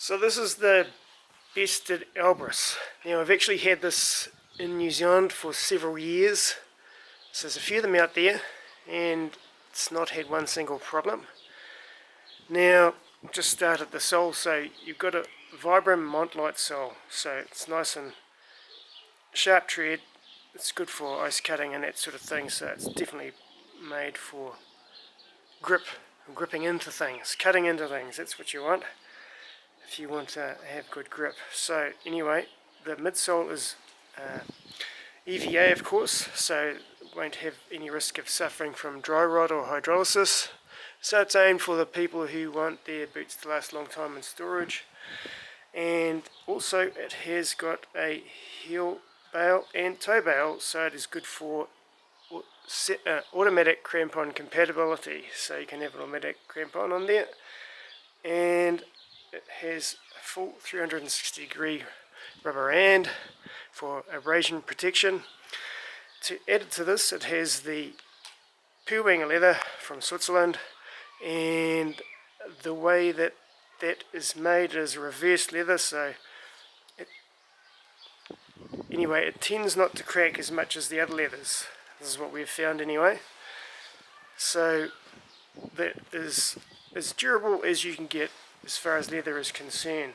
So this is the Bestard Elbrus. Now I've actually had this in New Zealand for several years. So there's a few of them out there and it's not had one single problem. Now I've just started the sole, so you've got a Vibram Montlight sole, so it's nice and sharp tread. It's good for ice cutting and that sort of thing, so it's definitely made for gripping into things, cutting into things. That's what you want if you want to have good grip. So anyway, the midsole is EVA of course, so won't have any risk of suffering from dry rot or hydrolysis. So it's aimed for the people who want their boots to last a long time in storage. And also it has got a heel bail and toe bail, so it is good for automatic crampon compatibility, so you can have an automatic crampon on there. And it has a full 360 degree rubber band for abrasion protection. To add to this, it has the pure wing leather from Switzerland, and the way that is made is reverse leather, so anyway, it tends not to crack as much as the other leathers. This is what we've found anyway. So that is as durable as you can get as far as leather is concerned.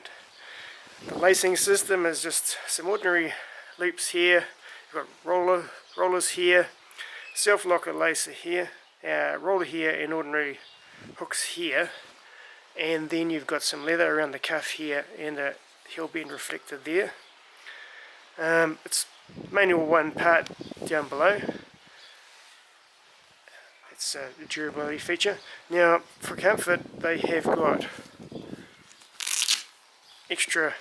The lacing system is just some ordinary loops here. You've got rollers here, self-locker lacer here, roller here, and ordinary hooks here. And then you've got some leather around the cuff here and a heel bend reflector there. It's mainly all one part down below. It's a durability feature. Now for comfort they have got extra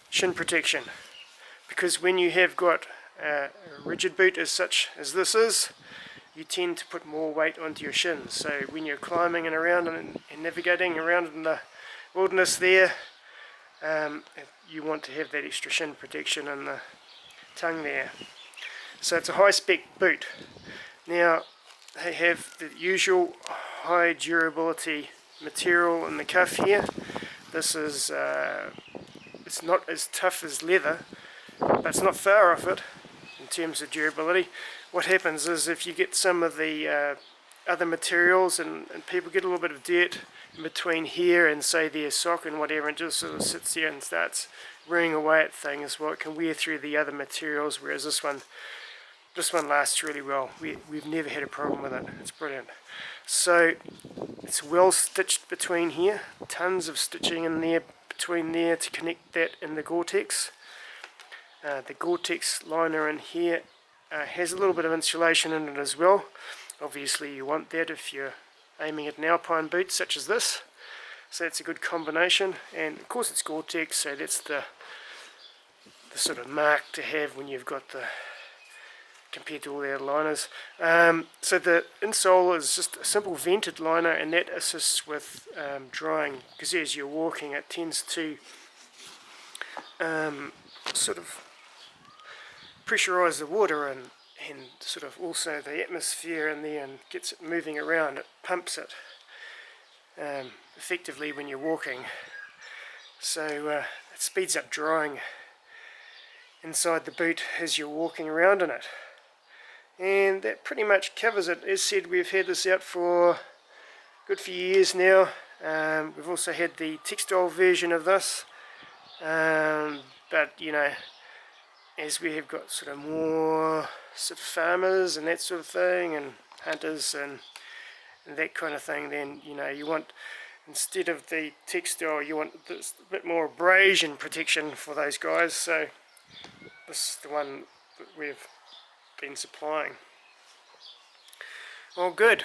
shin protection, because when you have got a rigid boot as such as this is, you tend to put more weight onto your shins. So when you're climbing and around and navigating around in the wilderness there, you want to have that extra shin protection in the tongue there. So it's a high spec boot. Now they have the usual high durability material in the cuff here. This is it's not as tough as leather, but it's not far off it in terms of durability. What happens is if you get some of the other materials and people get a little bit of dirt in between here and say their sock and whatever, and just sort of sits there and starts wearing away at things, well, it can wear through the other materials, whereas this one lasts really well. We've never had a problem with it. It's brilliant. So it's well stitched between here, tons of stitching in there between there to connect that in the Gore-Tex. The Gore-Tex liner in here has a little bit of insulation in it as well. Obviously you want that if you're aiming at an alpine boot such as this. So that's a good combination, and of course it's Gore-Tex, so that's the sort of mark to have when you've got the, compared to all the other liners. So the insole is just a simple vented liner, and that assists with drying, because as you're walking it tends to sort of pressurize the water and sort of also the atmosphere in there, and gets it moving around. It pumps it effectively when you're walking, so it speeds up drying inside the boot as you're walking around in it. And that pretty much covers it. As said, we've had this out for a good few years now. We've also had the textile version of this, but you know, as we have got sort of more sort of farmers and that sort of thing, and hunters and that kind of thing, then you know, you want, instead of the textile, you want this bit more abrasion protection for those guys. So this is the one that we've been supplying. Well, good.